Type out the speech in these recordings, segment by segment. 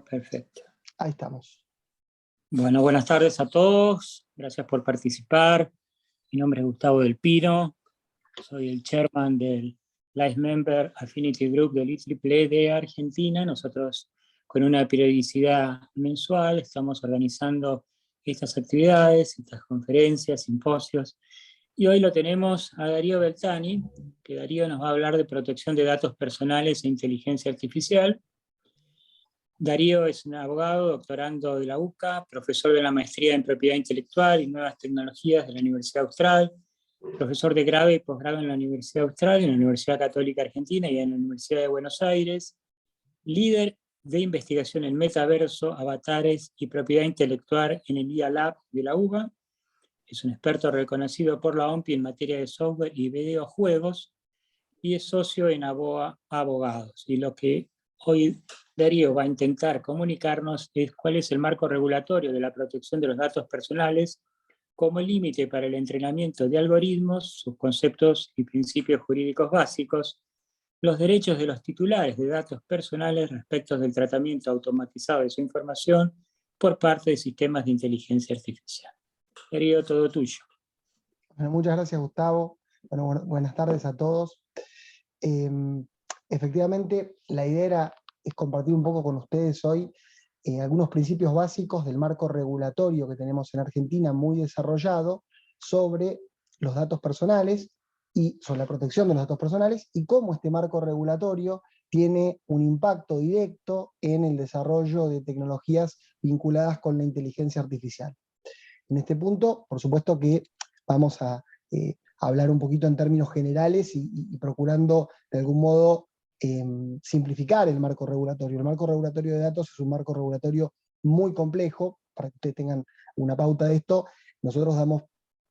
Perfecto. Ahí estamos. Bueno, buenas tardes a todos. Gracias por participar. Mi nombre es Gustavo Del Pino. Soy el chairman del Life Member Affinity Group del IEEE de Argentina. Nosotros, con una periodicidad mensual, estamos organizando estas actividades, estas conferencias, simposios. Y hoy lo tenemos a Darío Beltani, que Darío nos va a hablar de protección de datos personales e inteligencia artificial. Darío es un abogado, doctorando de la UCA, profesor de la maestría en propiedad intelectual y nuevas tecnologías de la Universidad Austral, profesor de grado y posgrado en la Universidad Austral, en la Universidad Católica Argentina y en la Universidad de Buenos Aires, líder de investigación en metaverso, avatares y propiedad intelectual en el IA Lab de la UBA. Es un experto reconocido por la OMPI en materia de software y videojuegos y es socio en ABOA Abogados. Y lo que hoy Darío va a intentar comunicarnos es cuál es el marco regulatorio de la protección de los datos personales como límite para el entrenamiento de algoritmos, sus conceptos y principios jurídicos básicos, los derechos de los titulares de datos personales respecto del tratamiento automatizado de su información por parte de sistemas de inteligencia artificial. Darío, todo tuyo. Bueno, muchas gracias, Gustavo. Bueno, buenas tardes a todos. Efectivamente, la idea es compartir un poco con ustedes hoy algunos principios básicos del marco regulatorio que tenemos en Argentina muy desarrollado sobre los datos personales y sobre la protección de los datos personales y cómo este marco regulatorio tiene un impacto directo en el desarrollo de tecnologías vinculadas con la inteligencia artificial. En este punto, por supuesto que vamos a hablar un poquito en términos generales y procurando de algún modo simplificar el marco regulatorio. El marco regulatorio de datos es un marco regulatorio muy complejo. Para que ustedes tengan una pauta de esto, nosotros damos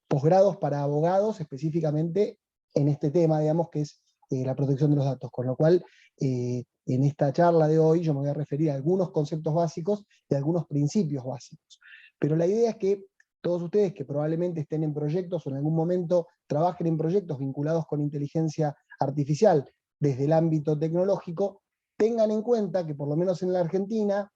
posgrados para abogados específicamente en este tema, digamos, que es la protección de los datos, con lo cual en esta charla de hoy yo me voy a referir a algunos conceptos básicos y a algunos principios básicos. Pero la idea es que todos ustedes que probablemente estén en proyectos o en algún momento trabajen en proyectos vinculados con inteligencia artificial desde el ámbito tecnológico, tengan en cuenta que por lo menos en la Argentina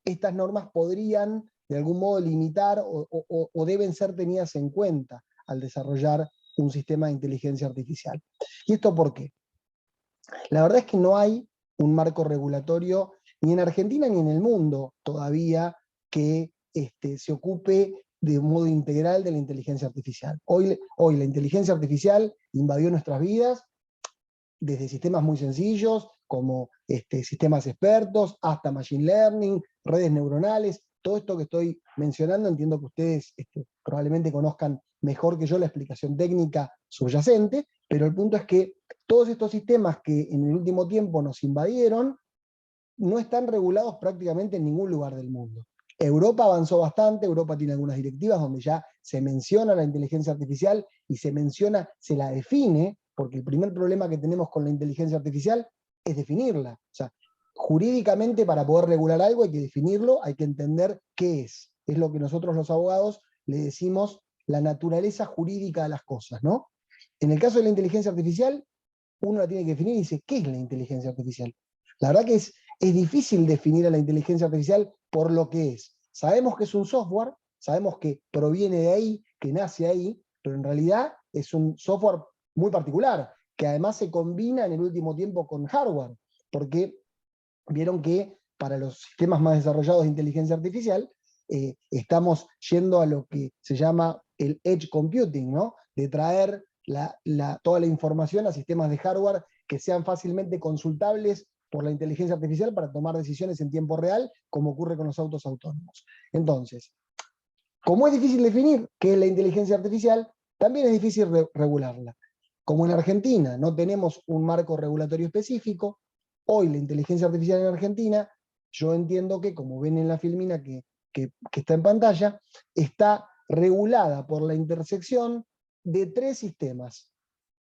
estas normas podrían de algún modo limitar o deben ser tenidas en cuenta al desarrollar un sistema de inteligencia artificial. ¿Y esto por qué? La verdad es que no hay un marco regulatorio ni en Argentina ni en el mundo todavía que se ocupe de un modo integral de la inteligencia artificial. Hoy la inteligencia artificial invadió nuestras vidas desde sistemas muy sencillos, como sistemas expertos, hasta machine learning, redes neuronales. Todo esto que estoy mencionando, entiendo que ustedes probablemente conozcan mejor que yo la explicación técnica subyacente, pero el punto es que todos estos sistemas que en el último tiempo nos invadieron, no están regulados prácticamente en ningún lugar del mundo. Europa avanzó bastante, Europa tiene algunas directivas donde ya se menciona la inteligencia artificial y se la define, porque el primer problema que tenemos con la inteligencia artificial es definirla. O sea, jurídicamente para poder regular algo hay que definirlo, hay que entender qué es. Es lo que nosotros los abogados le decimos la naturaleza jurídica de las cosas, ¿no? En el caso de la inteligencia artificial, uno la tiene que definir y dice, ¿qué es la inteligencia artificial? La verdad que es difícil definir a la inteligencia artificial por lo que es. Sabemos que es un software, sabemos que proviene de ahí, que nace ahí, pero en realidad es un software muy particular, que además se combina en el último tiempo con hardware, porque vieron que para los sistemas más desarrollados de inteligencia artificial, estamos yendo a lo que se llama el edge computing, ¿no? De traer toda la información a sistemas de hardware que sean fácilmente consultables por la inteligencia artificial para tomar decisiones en tiempo real, como ocurre con los autos autónomos. Entonces, como es difícil definir qué es la inteligencia artificial, también es difícil regularla. Como en Argentina no tenemos un marco regulatorio específico, hoy la inteligencia artificial en Argentina, yo entiendo que, como ven en la filmina que está en pantalla, está regulada por la intersección de 3 sistemas.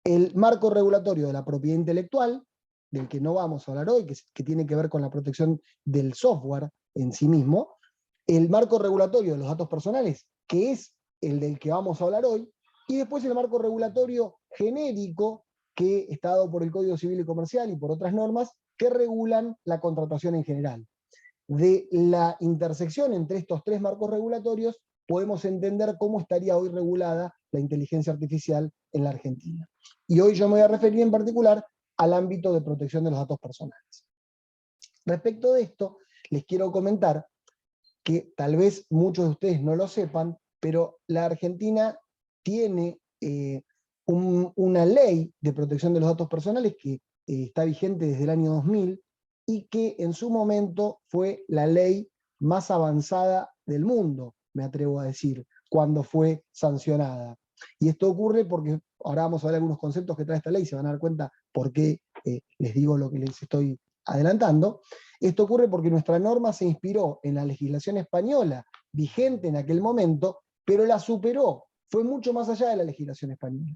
El marco regulatorio de la propiedad intelectual, del que no vamos a hablar hoy, que tiene que ver con la protección del software en sí mismo, el marco regulatorio de los datos personales, que es el del que vamos a hablar hoy, y después el marco regulatorio genérico, que está dado por el Código Civil y Comercial y por otras normas, que regulan la contratación en general. de la intersección entre estos tres marcos regulatorios, podemos entender cómo estaría hoy regulada la inteligencia artificial en la Argentina. Y hoy yo me voy a referir en particular al ámbito de protección de los datos personales. Respecto de esto, les quiero comentar que tal vez muchos de ustedes no lo sepan, pero la Argentina tiene una ley de protección de los datos personales que está vigente desde el año 2000 y que en su momento fue la ley más avanzada del mundo, me atrevo a decir, cuando fue sancionada. Y esto ocurre porque, ahora vamos a ver algunos conceptos que trae esta ley, se van a dar cuenta por qué les digo lo que les estoy adelantando. Esto ocurre porque nuestra norma se inspiró en la legislación española vigente en aquel momento, pero la superó, fue mucho más allá de la legislación española.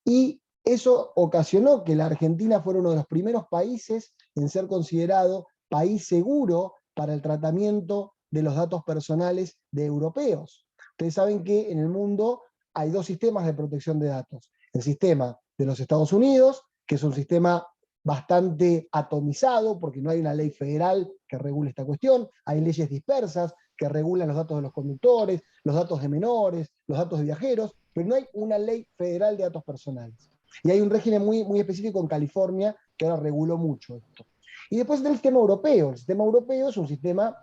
Y eso ocasionó que la Argentina fuera uno de los primeros países en ser considerado país seguro para el tratamiento de los datos personales de europeos. Ustedes saben que en el mundo hay dos sistemas de protección de datos. El sistema de los Estados Unidos, que es un sistema bastante atomizado, porque no hay una ley federal que regule esta cuestión, hay leyes dispersas que regulan los datos de los conductores, los datos de menores, los datos de viajeros, pero no hay una ley federal de datos personales. Y hay un régimen muy, muy específico en California que ahora reguló mucho esto. Y después está el sistema europeo. El sistema europeo es un sistema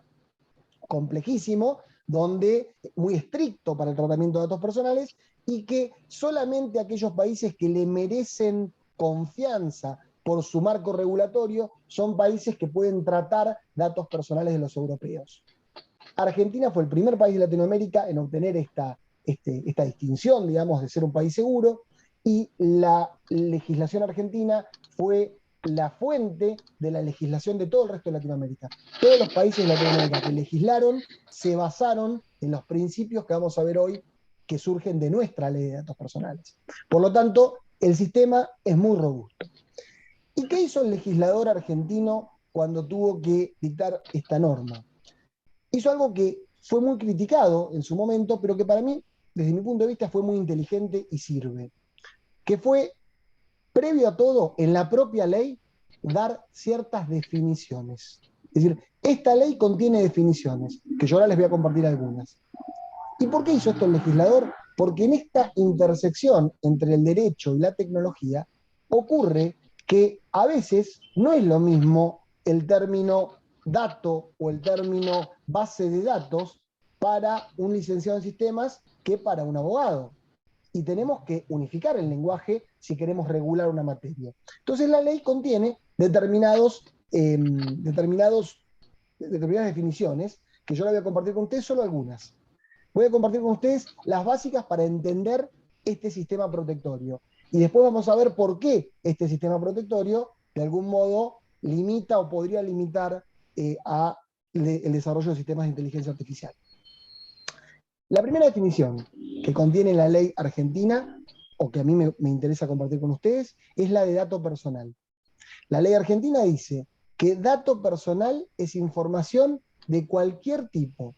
complejísimo, donde muy estricto para el tratamiento de datos personales y que solamente aquellos países que le merecen confianza por su marco regulatorio son países que pueden tratar datos personales de los europeos. Argentina fue el primer país de Latinoamérica en obtener esta distinción, digamos, de ser un país seguro, y la legislación argentina fue la fuente de la legislación de todo el resto de Latinoamérica. Todos los países de Latinoamérica que legislaron se basaron en los principios que vamos a ver hoy que surgen de nuestra ley de datos personales. Por lo tanto, el sistema es muy robusto. ¿Y qué hizo el legislador argentino cuando tuvo que dictar esta norma? Hizo algo que fue muy criticado en su momento, pero que para mí, desde mi punto de vista, fue muy inteligente y sirve. Que fue, previo a todo, en la propia ley, dar ciertas definiciones. Es decir, esta ley contiene definiciones, que yo ahora les voy a compartir algunas. ¿Y por qué hizo esto el legislador? Porque en esta intersección entre el derecho y la tecnología ocurre que a veces no es lo mismo el término dato o el término base de datos para un licenciado en sistemas que para un abogado. Y tenemos que unificar el lenguaje si queremos regular una materia. Entonces la ley contiene determinadas definiciones, que yo la voy a compartir con ustedes, solo algunas. Voy a compartir con ustedes las básicas para entender este sistema protectorio. Y después vamos a ver por qué este sistema protectorio, de algún modo, limita o podría limitar el desarrollo de sistemas de inteligencia artificial. La primera definición que contiene la ley argentina, o que a mí me interesa compartir con ustedes, es la de dato personal. La ley argentina dice que dato personal es información de cualquier tipo,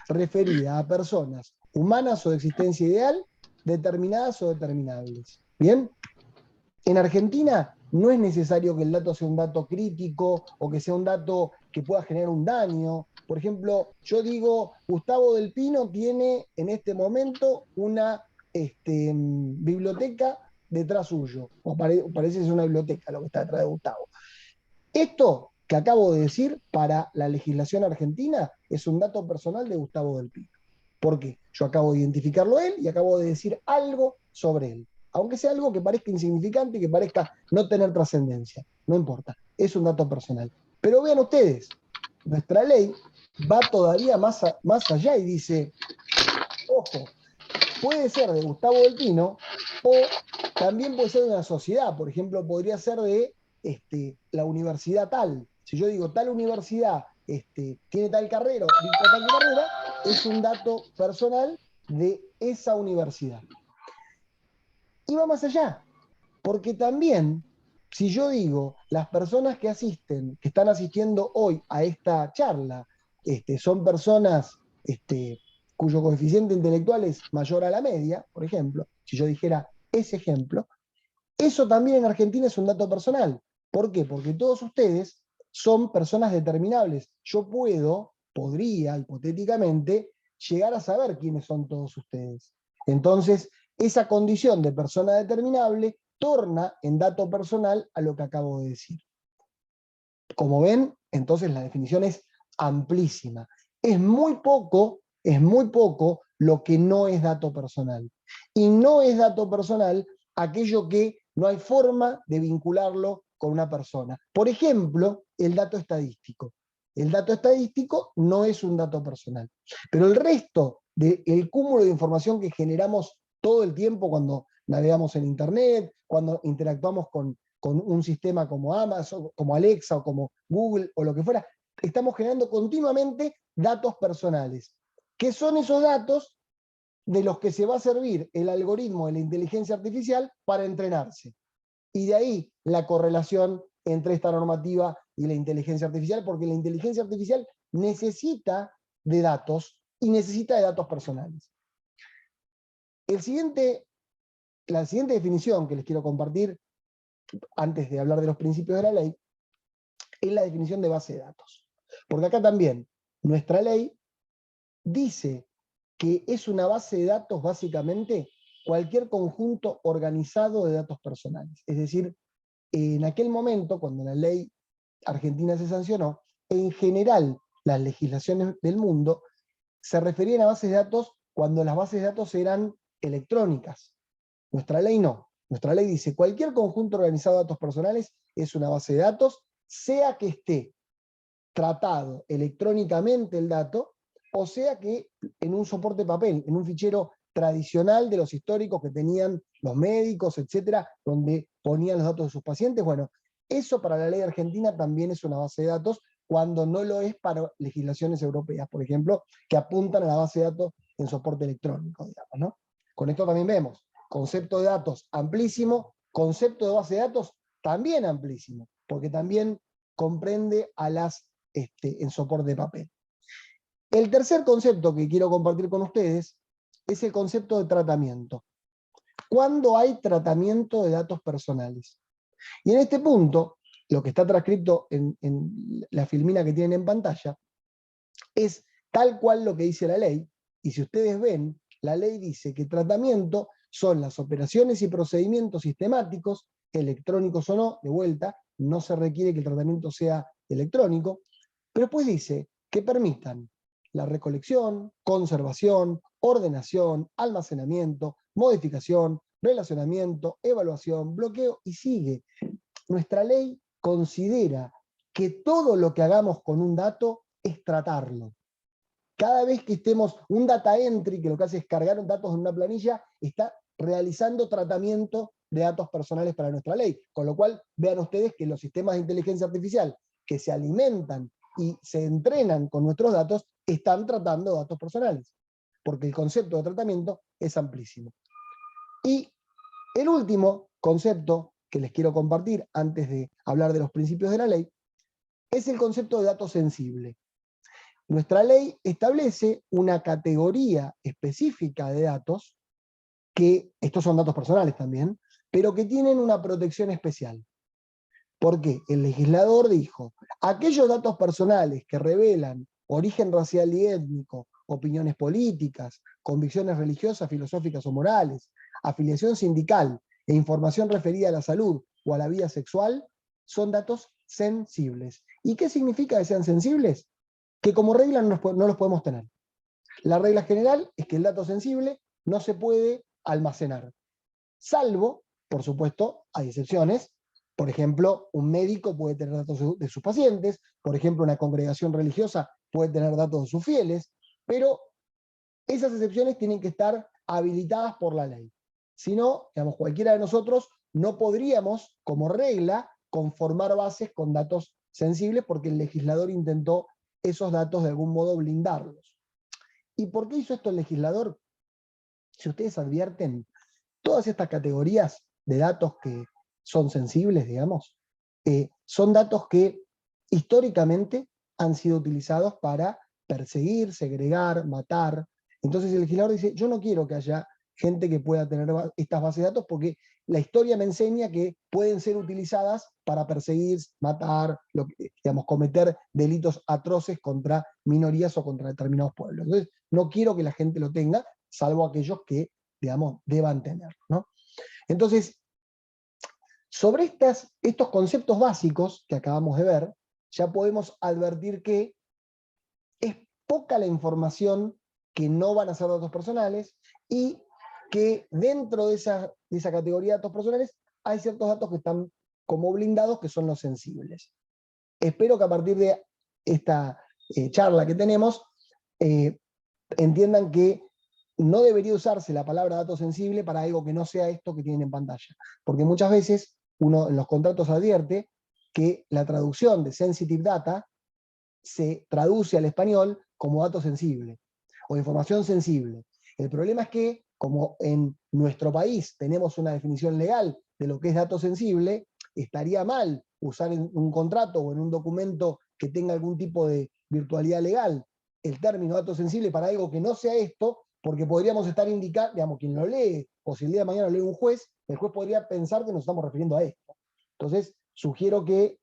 referida a personas humanas o de existencia ideal, determinadas o determinables. ¿Bien? En Argentina no es necesario que el dato sea un dato crítico o que sea un dato que pueda generar un daño. Por ejemplo, yo digo, Gustavo del Pino tiene en este momento una biblioteca detrás suyo, o parece ser una biblioteca lo que está detrás de Gustavo. Esto que acabo de decir para la legislación argentina es un dato personal de Gustavo del Pino. ¿Por qué? Yo acabo de identificarlo a él y acabo de decir algo sobre él. Aunque sea algo que parezca insignificante y que parezca no tener trascendencia. No importa, es un dato personal. Pero vean ustedes, nuestra ley va todavía más allá y dice, ojo, puede ser de Gustavo del Pino o también puede ser de una sociedad. Por ejemplo, podría ser de la universidad tal. Si yo digo tal universidad tiene tal carrera, es un dato personal de esa universidad. Y va más allá, porque también, si yo digo, las personas que asisten, que están asistiendo hoy a esta charla, son personas cuyo coeficiente intelectual es mayor a la media, por ejemplo, si yo dijera ese ejemplo, eso también en Argentina es un dato personal. ¿Por qué? Porque todos ustedes son personas determinables. Yo podría, hipotéticamente, llegar a saber quiénes son todos ustedes. Entonces, esa condición de persona determinable torna en dato personal a lo que acabo de decir. Como ven, entonces la definición es amplísima. Es muy poco lo que no es dato personal. Y no es dato personal aquello que no hay forma de vincularlo con una persona. Por ejemplo, el dato estadístico. El dato estadístico no es un dato personal. Pero el resto del cúmulo de información que generamos todo el tiempo cuando navegamos en Internet, cuando interactuamos con un sistema como Amazon, como Alexa o como Google o lo que fuera, estamos generando continuamente datos personales. ¿Qué son esos datos de los que se va a servir el algoritmo de la inteligencia artificial para entrenarse? Y de ahí la correlación entre esta normativa y la inteligencia artificial, porque la inteligencia artificial necesita de datos y necesita de datos personales. La siguiente definición que les quiero compartir, antes de hablar de los principios de la ley, es la definición de base de datos. Porque acá también nuestra ley dice que es una base de datos básicamente cualquier conjunto organizado de datos personales. Es decir, en aquel momento, cuando la ley argentina se sancionó, en general las legislaciones del mundo se referían a bases de datos cuando las bases de datos eran electrónicas. Nuestra ley no. Nuestra ley dice cualquier conjunto organizado de datos personales es una base de datos, sea que esté tratado electrónicamente el dato, o sea que en un soporte de papel, en un fichero tradicional de los históricos que tenían los médicos, etcétera, donde ponían los datos de sus pacientes. Bueno, eso para la ley argentina también es una base de datos, cuando no lo es para legislaciones europeas, por ejemplo, que apuntan a la base de datos en soporte electrónico, digamos, ¿no? Con esto también vemos concepto de datos amplísimo, concepto de base de datos también amplísimo, porque también comprende a las en soporte de papel. El tercer concepto que quiero compartir con ustedes es el concepto de tratamiento. ¿Cuándo hay tratamiento de datos personales? Y en este punto, lo que está transcrito en la filmina que tienen en pantalla, es tal cual lo que dice la ley, y si ustedes ven, la ley dice que tratamiento son las operaciones y procedimientos sistemáticos, electrónicos o no, de vuelta, no se requiere que el tratamiento sea electrónico, pero después dice que permitan la recolección, conservación, ordenación, almacenamiento, modificación, relacionamiento, evaluación, bloqueo, y sigue. Nuestra ley considera que todo lo que hagamos con un dato es tratarlo. Cada vez que estemos, un data entry, que lo que hace es cargar datos en una planilla, está realizando tratamiento de datos personales para nuestra ley. Con lo cual, vean ustedes que los sistemas de inteligencia artificial que se alimentan y se entrenan con nuestros datos, están tratando datos personales, porque el concepto de tratamiento es amplísimo. Y el último concepto que les quiero compartir antes de hablar de los principios de la ley es el concepto de dato sensible. Nuestra ley establece una categoría específica de datos, que estos son datos personales también, pero que tienen una protección especial. Porque el legislador dijo, aquellos datos personales que revelan origen racial y étnico, opiniones políticas, convicciones religiosas, filosóficas o morales, afiliación sindical e información referida a la salud o a la vida sexual, son datos sensibles. ¿Y qué significa que sean sensibles? Que como regla no los podemos tener. La regla general es que el dato sensible no se puede almacenar, salvo, por supuesto, hay excepciones. Por ejemplo, un médico puede tener datos de sus pacientes, por ejemplo, una congregación religiosa puede tener datos de sus fieles, pero esas excepciones tienen que estar habilitadas por la ley. Si no, digamos, cualquiera de nosotros no podríamos, como regla, conformar bases con datos sensibles, porque el legislador intentó esos datos de algún modo blindarlos. ¿Y por qué hizo esto el legislador? Si ustedes advierten, todas estas categorías de datos que son sensibles, digamos, son datos que históricamente han sido utilizados para perseguir, segregar, matar. Entonces el legislador dice, yo no quiero que haya gente que pueda tener estas bases de datos, porque la historia me enseña que pueden ser utilizadas para perseguir, matar, digamos, cometer delitos atroces contra minorías o contra determinados pueblos. Entonces, no quiero que la gente lo tenga, salvo aquellos que, digamos, deban tenerlo, ¿no? Entonces, sobre estos conceptos básicos que acabamos de ver, ya podemos advertir que es poca la información que no van a ser datos personales y que dentro de esa categoría de datos personales hay ciertos datos que están como blindados, que son los sensibles. Espero que a partir de esta charla que tenemos entiendan que no debería usarse la palabra dato sensible para algo que no sea esto que tienen en pantalla. Porque muchas veces uno en los contratos advierte que la traducción de sensitive data se traduce al español como dato sensible o información sensible. El problema es que, como en nuestro país tenemos una definición legal de lo que es dato sensible, estaría mal usar en un contrato o en un documento que tenga algún tipo de virtualidad legal el término dato sensible para algo que no sea esto, porque podríamos estar indicando, digamos, quien lo lee, o si el día de mañana lo lee un juez, el juez podría pensar que nos estamos refiriendo a esto. Entonces, sugiero que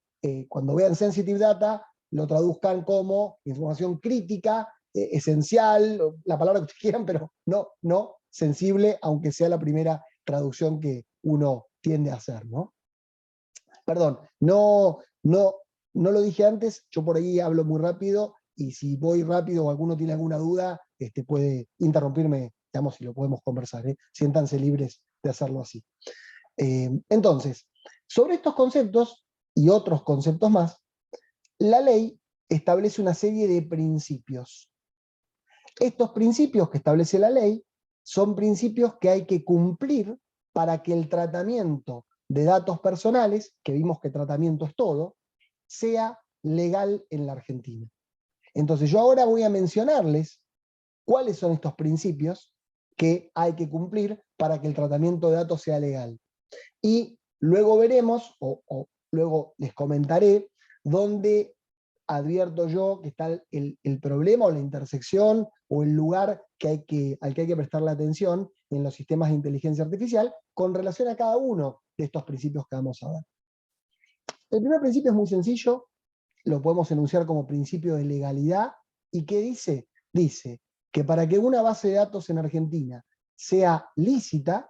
cuando vean sensitive data, lo traduzcan como información crítica, esencial, la palabra que ustedes quieran, pero no sensible, aunque sea la primera traducción que uno tiende a hacer, ¿no? Perdón, no lo dije antes, yo por ahí hablo muy rápido, y si voy rápido o alguno tiene alguna duda, puede interrumpirme, digamos, y lo podemos conversar, ¿eh? Siéntanse libres de hacerlo así. Entonces, sobre estos conceptos y otros conceptos más, la ley establece una serie de principios. Estos principios que establece la ley son principios que hay que cumplir para que el tratamiento de datos personales, que vimos que tratamiento es todo, sea legal en la Argentina. Entonces yo ahora voy a mencionarles cuáles son estos principios que hay que cumplir para que el tratamiento de datos sea legal. Y luego veremos, o luego les comentaré, dónde advierto yo que está el problema o la intersección o el lugar al que hay que prestarle atención en los sistemas de inteligencia artificial con relación a cada uno de estos principios que vamos a ver. El primer principio es muy sencillo, lo podemos enunciar como principio de legalidad. ¿Y qué dice? Dice que para que una base de datos en Argentina sea lícita,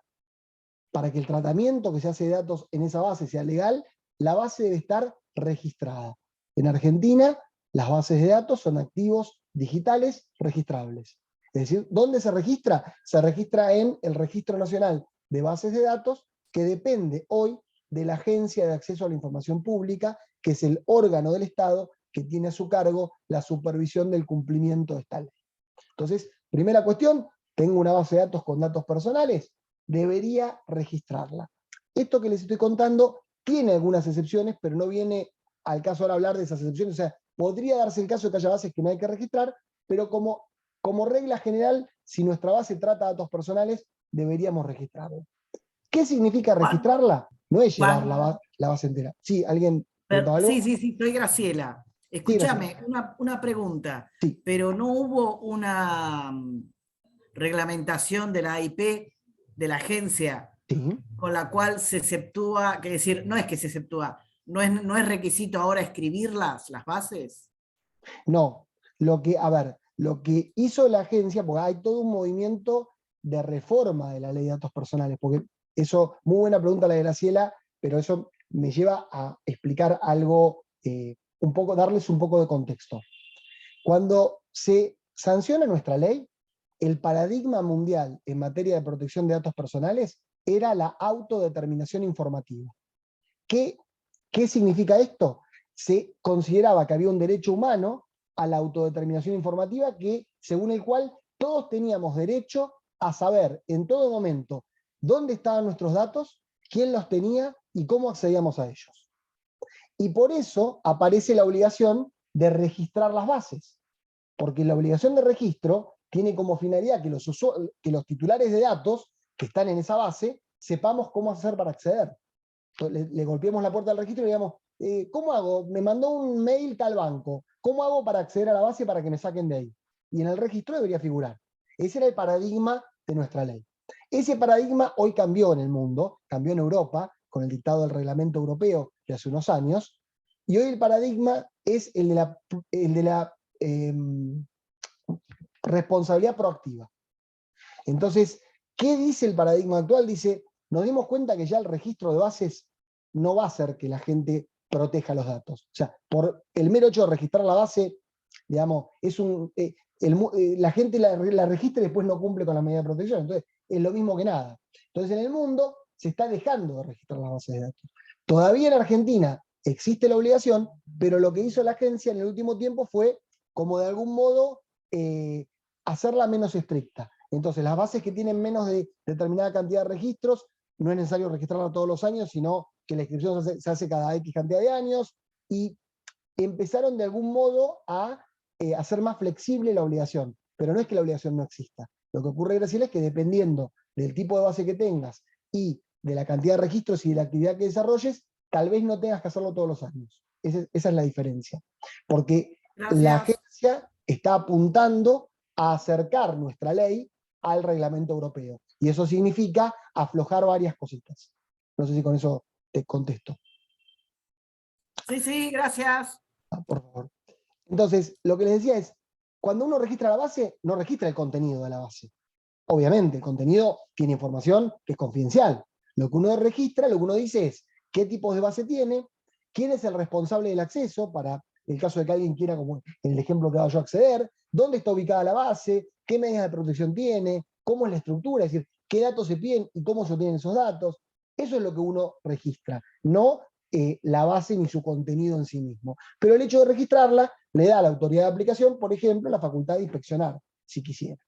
para que el tratamiento que se hace de datos en esa base sea legal, la base debe estar registrada. En Argentina, las bases de datos son activos digitales registrables. Es decir, ¿dónde se registra? Se registra en el Registro Nacional de Bases de Datos, que depende hoy de la Agencia de Acceso a la Información Pública, que es el órgano del Estado que tiene a su cargo la supervisión del cumplimiento de esta ley. Entonces, primera cuestión, tengo una base de datos con datos personales, debería registrarla. Esto que les estoy contando tiene algunas excepciones, pero no viene al caso ahora hablar de esas excepciones. O sea, podría darse el caso de que haya bases que no hay que registrar, pero como regla general, si nuestra base trata datos personales, deberíamos registrarla. ¿Qué significa registrarla? No es llevar la base entera. Sí, ¿alguien preguntaba algo? Sí, soy Graciela. Escúchame, Sí, una pregunta. sí. Pero no hubo una reglamentación de la IP de la agencia Sí. con la cual se exceptúa, que decir, no es que se exceptúa, no es requisito ahora escribirlas, las bases. No, lo que hizo la agencia, porque hay todo un movimiento de reforma de la ley de datos personales, porque eso, muy buena pregunta la de Graciela, pero eso me lleva a explicar algo, darles un poco de contexto. Cuando se sanciona nuestra ley, el paradigma mundial en materia de protección de datos personales era la autodeterminación informativa. ¿Qué significa esto? Se consideraba que había un derecho humano a la autodeterminación informativa, según el cual todos teníamos derecho a saber en todo momento dónde estaban nuestros datos, quién los tenía y cómo accedíamos a ellos. Y por eso aparece la obligación de registrar las bases, porque la obligación de registro tiene como finalidad que los titulares de datos que están en esa base sepamos cómo hacer para acceder. Le golpeemos la puerta del registro y digamos, ¿cómo hago? Me mandó un mail tal banco, ¿cómo hago para acceder a la base para que me saquen de ahí? Y en el registro debería figurar. Ese era el paradigma de nuestra ley. Ese paradigma hoy cambió en el mundo, cambió en Europa, con el dictado del reglamento europeo de hace unos años, y hoy el paradigma es el de la responsabilidad proactiva. Entonces, ¿qué dice el paradigma actual? Dice, nos dimos cuenta que ya el registro de bases no va a hacer que la gente proteja los datos. O sea, por el mero hecho de registrar la base, digamos, la gente la registra y después no cumple con la medida de protección. Entonces, es lo mismo que nada. Entonces, en el mundo se está dejando de registrar las bases de datos. Todavía en Argentina existe la obligación, pero lo que hizo la agencia en el último tiempo fue, como de algún modo, hacerla menos estricta. Entonces, las bases que tienen menos de determinada cantidad de registros, no es necesario registrarla todos los años, sino que la inscripción se hace cada X cantidad de años, y empezaron de algún modo a hacer más flexible la obligación. Pero no es que la obligación no exista. Lo que ocurre, Graciela, es que dependiendo del tipo de base que tengas y de la cantidad de registros y de la actividad que desarrolles, tal vez no tengas que hacerlo todos los años. Esa es la diferencia. Porque la agencia está apuntando a acercar nuestra ley al reglamento europeo. Y eso significa aflojar varias cositas. No sé si con eso te contesto. Sí, gracias. Por favor. Entonces, lo que les decía es, cuando uno registra la base, no registra el contenido de la base. Obviamente, el contenido tiene información que es confidencial. Lo que uno registra, lo que uno dice es qué tipos de base tiene, quién es el responsable del acceso, para el caso de que alguien quiera, como en el ejemplo que hago yo, acceder, dónde está ubicada la base, qué medidas de protección tiene, cómo es la estructura, es decir, qué datos se piden y cómo se obtienen esos datos. Eso es lo que uno registra, no la base ni su contenido en sí mismo. Pero el hecho de registrarla le da a la autoridad de aplicación, por ejemplo, la facultad de inspeccionar, si quisiera.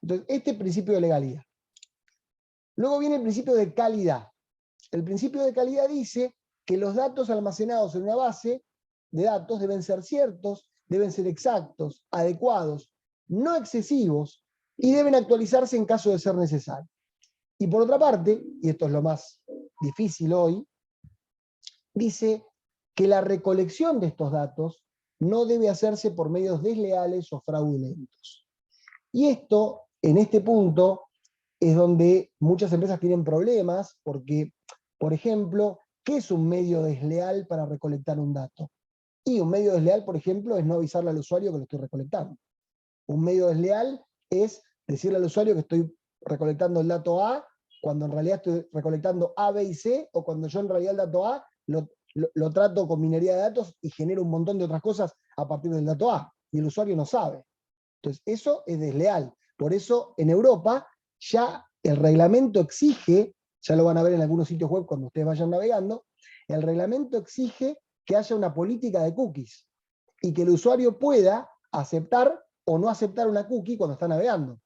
Entonces, este es el principio de legalidad. Luego viene el principio de calidad. El principio de calidad dice que los datos almacenados en una base de datos deben ser ciertos, deben ser exactos, adecuados, no excesivos, y deben actualizarse en caso de ser necesario. Y por otra parte, y esto es lo más difícil hoy, dice que la recolección de estos datos no debe hacerse por medios desleales o fraudulentos. Y esto, en este punto, es donde muchas empresas tienen problemas, porque, por ejemplo, ¿qué es un medio desleal para recolectar un dato? Y un medio desleal, por ejemplo, es no avisarle al usuario que lo estoy recolectando. Un medio desleal es decirle al usuario que estoy recolectando el dato A, cuando en realidad estoy recolectando A, B y C, o cuando yo en realidad el dato A lo trato con minería de datos y genero un montón de otras cosas a partir del dato A, y el usuario no sabe. Entonces, eso es desleal. Por eso, en Europa, ya el reglamento exige, ya lo van a ver en algunos sitios web cuando ustedes vayan navegando, el reglamento exige que haya una política de cookies y que el usuario pueda aceptar o no aceptar una cookie cuando está navegando.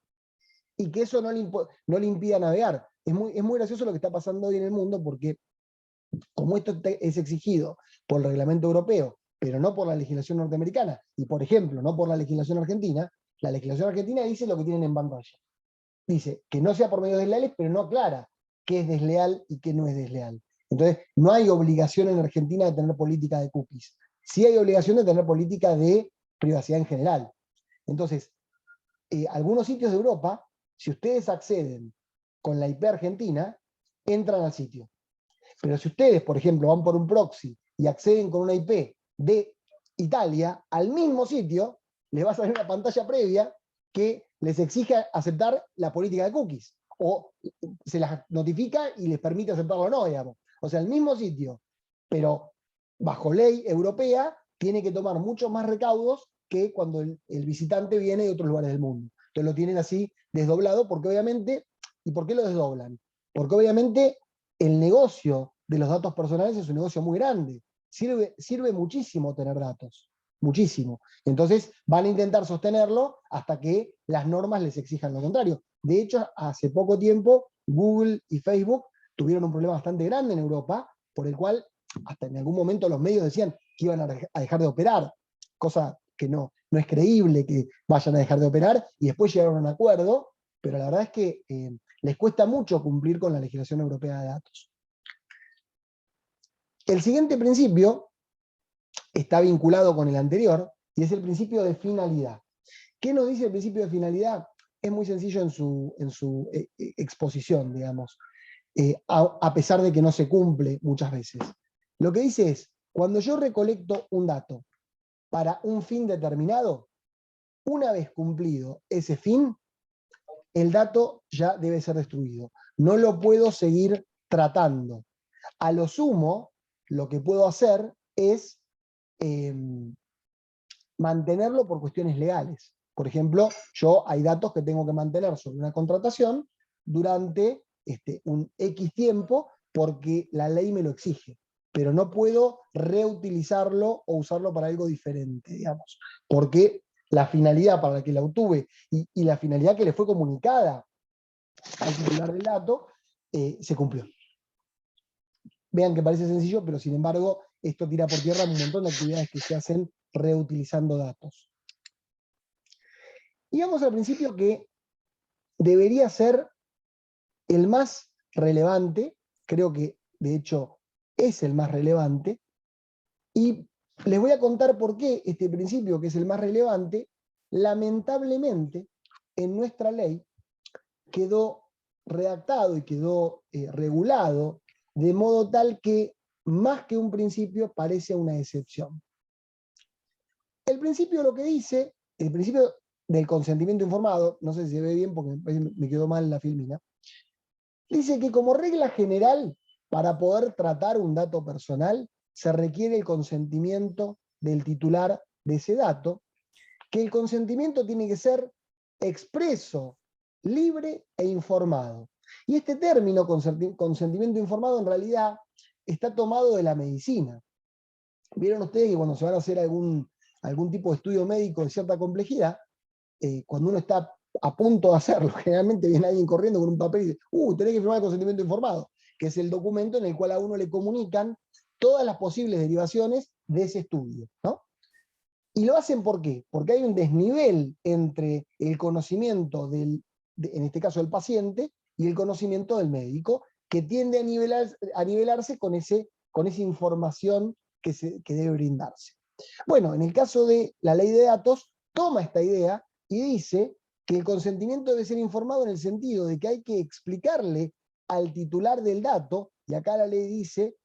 Y que eso no le impida navegar. Es muy gracioso lo que está pasando hoy en el mundo, porque como esto es exigido por el reglamento europeo, pero no por la legislación norteamericana, y por ejemplo, no por la legislación argentina, la legislación argentina dice lo que tienen en pantalla. Dice que no sea por medios desleales, pero no aclara qué es desleal y qué no es desleal. Entonces, no hay obligación en Argentina de tener política de cookies. Sí hay obligación de tener política de privacidad en general. Entonces, algunos sitios de Europa, si ustedes acceden con la IP argentina, entran al sitio. Pero si ustedes, por ejemplo, van por un proxy y acceden con una IP de Italia, al mismo sitio, les va a salir una pantalla previa que les exige aceptar la política de cookies. O se las notifica y les permite aceptarlo o no, digamos. O sea, el mismo sitio, pero bajo ley europea, tiene que tomar muchos más recaudos que cuando el visitante viene de otros lugares del mundo. Entonces lo tienen así desdoblado, porque obviamente, ¿y por qué lo desdoblan? Porque obviamente el negocio de los datos personales es un negocio muy grande. Sirve muchísimo tener datos, muchísimo. Entonces van a intentar sostenerlo hasta que las normas les exijan lo contrario. De hecho, hace poco tiempo, Google y Facebook tuvieron un problema bastante grande en Europa, por el cual hasta en algún momento los medios decían que iban a dejar de operar, cosa que no es creíble que vayan a dejar de operar, y después llegaron a un acuerdo, pero la verdad es que les cuesta mucho cumplir con la legislación europea de datos. El siguiente principio está vinculado con el anterior, y es el principio de finalidad. ¿Qué nos dice el principio de finalidad? es muy sencillo en su exposición, digamos, a pesar de que no se cumple muchas veces. Lo que dice es, cuando yo recolecto un dato para un fin determinado, una vez cumplido ese fin, el dato ya debe ser destruido. No lo puedo seguir tratando. A lo sumo, lo que puedo hacer es mantenerlo por cuestiones legales. Por ejemplo, hay datos que tengo que mantener sobre una contratación durante un X tiempo porque la ley me lo exige, pero no puedo reutilizarlo o usarlo para algo diferente, digamos, porque la finalidad para la que la obtuve y la finalidad que le fue comunicada al titular del dato se cumplió. Vean que parece sencillo, pero sin embargo esto tira por tierra un montón de actividades que se hacen reutilizando datos. Y vamos al principio que debería ser el más relevante, creo que de hecho es el más relevante, y les voy a contar por qué este principio, que es el más relevante, lamentablemente en nuestra ley quedó redactado y quedó regulado de modo tal que más que un principio parece una excepción. El principio lo que dice, el principio del consentimiento informado, no sé si se ve bien porque me quedó mal la filmina, dice que como regla general, para poder tratar un dato personal, se requiere el consentimiento del titular de ese dato, que el consentimiento tiene que ser expreso, libre e informado. Y este término, consentimiento informado, en realidad está tomado de la medicina. Vieron ustedes que cuando se van a hacer algún tipo de estudio médico de cierta complejidad, cuando uno está a punto de hacerlo, generalmente viene alguien corriendo con un papel y dice, tenés que firmar el consentimiento informado, que es el documento en el cual a uno le comunican todas las posibles derivaciones de ese estudio, ¿no? Y lo hacen ¿por qué? Porque hay un desnivel entre el conocimiento en este caso del paciente, y el conocimiento del médico, que tiende a nivelarse con esa información que debe brindarse. Bueno, en el caso de la ley de datos, toma esta idea y dice que el consentimiento debe ser informado en el sentido de que hay que explicarle al titular del dato, y acá la ley dice,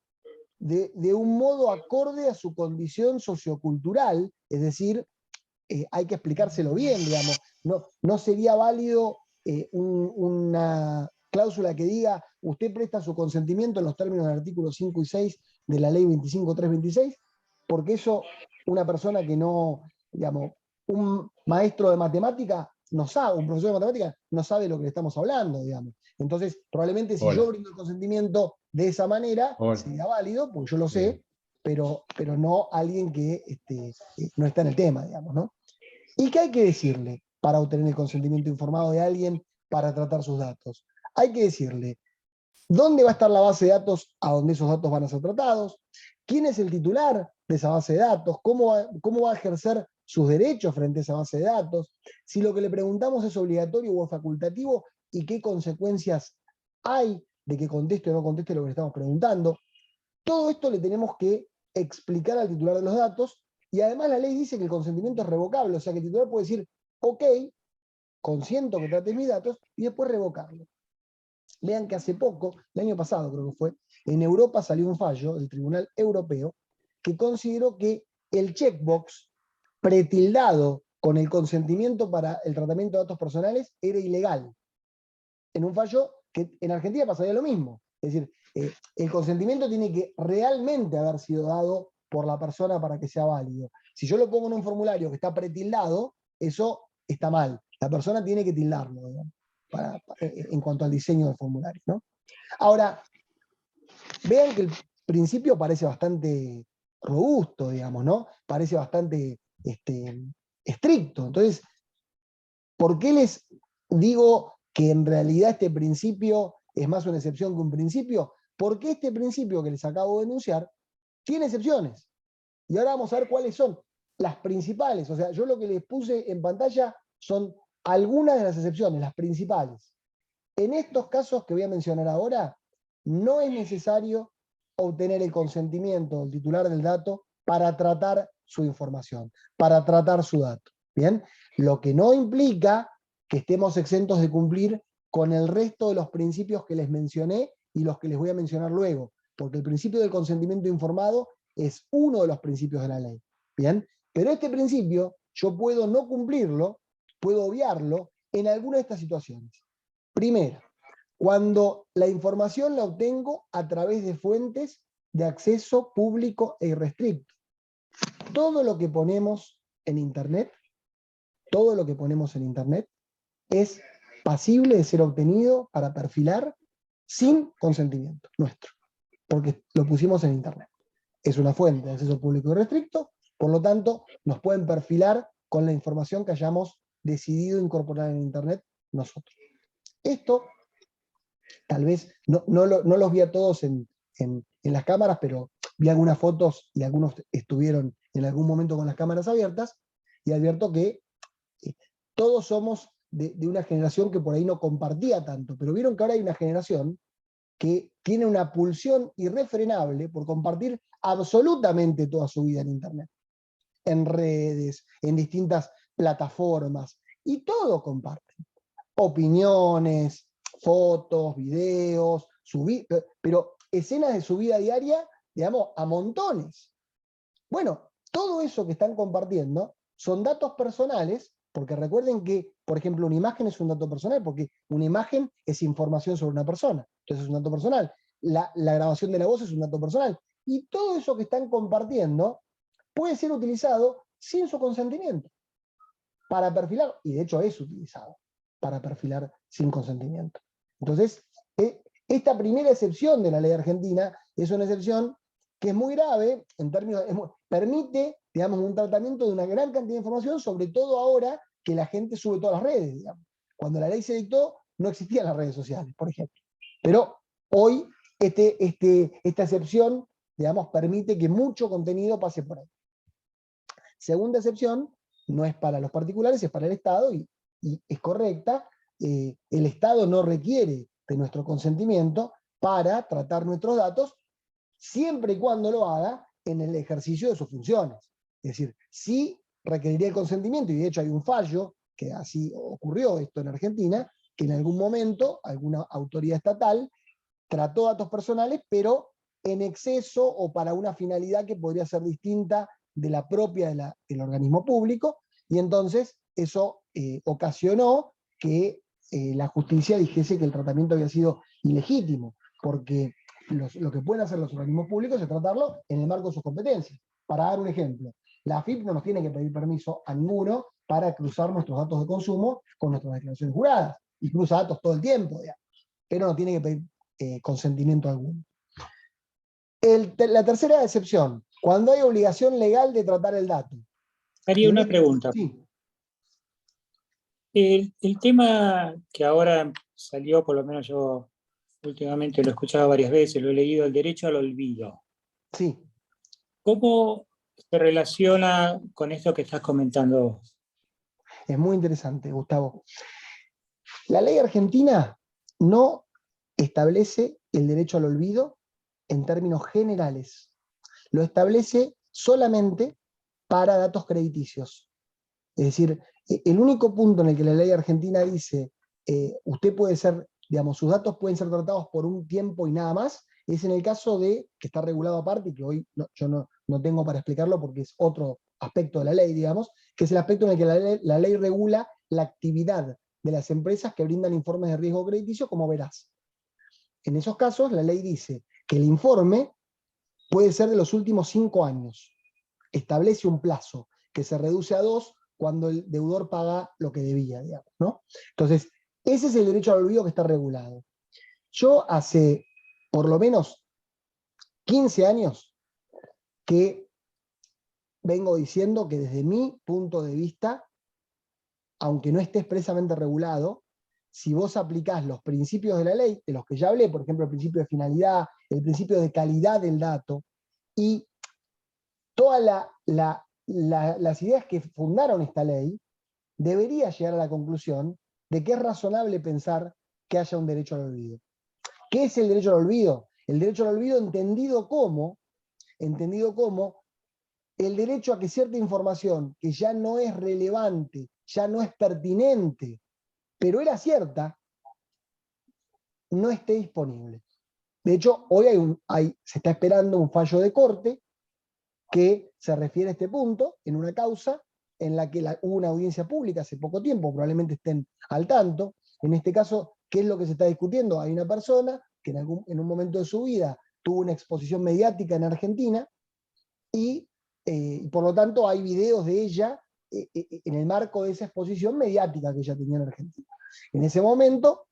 de un modo acorde a su condición sociocultural, es decir, hay que explicárselo bien, digamos. No sería válido una cláusula que diga, usted presta su consentimiento en los términos del artículo 5 y 6 de la ley 25.326, porque eso, una persona que no, digamos, un maestro de matemática no sabe, un profesor de matemática no sabe de lo que le estamos hablando, digamos. Entonces, probablemente si yo brindo el consentimiento de esa manera, sería válido, porque yo lo sé, pero no alguien que no está en el tema, digamos, ¿no? ¿Y qué hay que decirle para obtener el consentimiento informado de alguien para tratar sus datos? Hay que decirle dónde va a estar la base de datos a donde esos datos van a ser tratados, quién es el titular de esa base de datos, cómo va a ejercer sus derechos frente a esa base de datos, si lo que le preguntamos es obligatorio o facultativo y qué consecuencias hay de que conteste o no conteste lo que le estamos preguntando. Todo esto le tenemos que explicar al titular de los datos, y además la ley dice que el consentimiento es revocable, o sea que el titular puede decir, ok, consiento que trates mis datos, y después revocarlo. Vean que hace poco, el año pasado creo que fue, en Europa salió un fallo del Tribunal Europeo que consideró que el checkbox pretildado con el consentimiento para el tratamiento de datos personales era ilegal. En un fallo que en Argentina pasaría lo mismo. Es decir, el consentimiento tiene que realmente haber sido dado por la persona para que sea válido. Si yo lo pongo en un formulario que está pretildado, eso está mal. La persona tiene que tildarlo, digamos, en cuanto al diseño del formulario, ¿no? Ahora, vean que el principio parece bastante robusto, digamos, ¿no? Parece bastante estricto. Entonces, ¿por qué les digo que en realidad este principio es más una excepción que un principio? Porque este principio que les acabo de enunciar tiene excepciones. Y ahora vamos a ver cuáles son las principales. O sea, yo lo que les puse en pantalla son algunas de las excepciones, las principales. En estos casos que voy a mencionar ahora, no es necesario obtener el consentimiento del titular del dato para tratar su información, para tratar su dato. ¿Bien? Lo que no implica que estemos exentos de cumplir con el resto de los principios que les mencioné y los que les voy a mencionar luego, porque el principio del consentimiento informado es uno de los principios de la ley. ¿Bien? Pero este principio yo puedo no cumplirlo, puedo obviarlo en alguna de estas situaciones. Primero, cuando la información la obtengo a través de fuentes de acceso público e irrestricto. Todo lo que ponemos en Internet, todo lo que ponemos en Internet es pasible de ser obtenido para perfilar sin consentimiento nuestro, porque lo pusimos en Internet. Es una fuente de acceso público y restricto, por lo tanto, nos pueden perfilar con la información que hayamos decidido incorporar en Internet nosotros. Esto, tal vez, no los vi a todos en las cámaras, pero vi algunas fotos y algunos estuvieron en algún momento con las cámaras abiertas, y advierto que todos somos de una generación que por ahí no compartía tanto, pero vieron que ahora hay una generación que tiene una pulsión irrefrenable por compartir absolutamente toda su vida en Internet, en redes, en distintas plataformas, y todo comparten. Opiniones, fotos, videos, pero escenas de su vida diaria, digamos, a montones. Bueno, todo eso que están compartiendo son datos personales, porque recuerden que, por ejemplo, una imagen es un dato personal, porque una imagen es información sobre una persona, entonces es un dato personal. La grabación de la voz es un dato personal. Y todo eso que están compartiendo puede ser utilizado sin su consentimiento para perfilar, y de hecho es utilizado para perfilar sin consentimiento. Entonces, esta primera excepción de la ley argentina es una excepción que es muy grave, en términos, permite, digamos, un tratamiento de una gran cantidad de información, sobre todo ahora que la gente sube todas las redes, digamos. Cuando la ley se dictó, no existían las redes sociales, por ejemplo. Pero hoy esta excepción, digamos, permite que mucho contenido pase por ahí. Segunda excepción, no es para los particulares, es para el Estado, y es correcta. El Estado no requiere de nuestro consentimiento para tratar nuestros datos, siempre y cuando lo haga en el ejercicio de sus funciones. Es decir, sí requeriría el consentimiento, y de hecho hay un fallo, que así ocurrió esto en Argentina, que en algún momento alguna autoridad estatal trató datos personales, pero en exceso o para una finalidad que podría ser distinta de la propia del organismo público, y entonces eso ocasionó que la justicia dijese que el tratamiento había sido ilegítimo, porque lo que pueden hacer los organismos públicos es tratarlo en el marco de sus competencias. Para dar un ejemplo, la AFIP no nos tiene que pedir permiso a ninguno para cruzar nuestros datos de consumo con nuestras declaraciones juradas, y cruza datos todo el tiempo, digamos, pero no tiene que pedir consentimiento alguno. La tercera excepción, cuando hay obligación legal de tratar el dato. Haría una pregunta. Sí. El tema que ahora salió, por lo menos yo últimamente lo he escuchado varias veces, lo he leído, el derecho al olvido. Sí. ¿Cómo se relaciona con esto que estás comentando vos? Es muy interesante, Gustavo. La ley argentina no establece el derecho al olvido en términos generales. Lo establece solamente para datos crediticios. Es decir, el único punto en el que la ley argentina dice usted puede ser, digamos, sus datos pueden ser tratados por un tiempo y nada más, es en el caso de, que está regulado aparte y que hoy yo no tengo para explicarlo porque es otro aspecto de la ley, digamos, que es el aspecto en el que la ley regula la actividad de las empresas que brindan informes de riesgo crediticio, como verás. En esos casos, la ley dice que el informe puede ser de los últimos 5 años. Establece un plazo que se reduce a 2 cuando el deudor paga lo que debía, digamos, ¿no? Entonces, ese es el derecho al olvido que está regulado. Yo hace por lo menos 15 años que vengo diciendo que desde mi punto de vista, aunque no esté expresamente regulado, si vos aplicás los principios de la ley, de los que ya hablé, por ejemplo, el principio de finalidad, el principio de calidad del dato, y todas las ideas que fundaron esta ley, debería llegar a la conclusión de que es razonable pensar que haya un derecho al olvido. ¿Qué es el derecho al olvido? El derecho al olvido entendido como el derecho a que cierta información que ya no es relevante, ya no es pertinente pero era cierta, no esté disponible. De hecho, hoy se está esperando un fallo de corte que se refiere a este punto en una causa en la que hubo una audiencia pública hace poco tiempo, probablemente estén al tanto. En este caso, ¿qué es lo que se está discutiendo? Hay una persona que en un momento de su vida tuvo una exposición mediática en Argentina y por lo tanto hay videos de ella en el marco de esa exposición mediática que ella tenía en Argentina. En ese momento,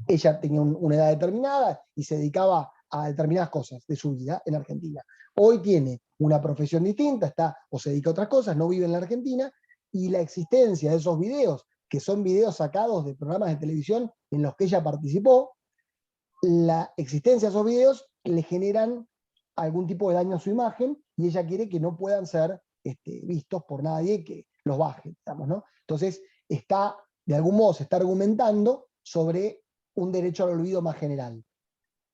ella tenía una edad determinada y se dedicaba a determinadas cosas de su vida en Argentina. Hoy tiene una profesión distinta, o se dedica a otras cosas, no vive en la Argentina, y la existencia de esos videos, que son videos sacados de programas de televisión en los que ella participó, la existencia de esos videos le generan algún tipo de daño a su imagen y ella quiere que no puedan ser vistos por nadie que los baje, digamos, ¿no? Entonces, de algún modo se está argumentando sobre un derecho al olvido más general.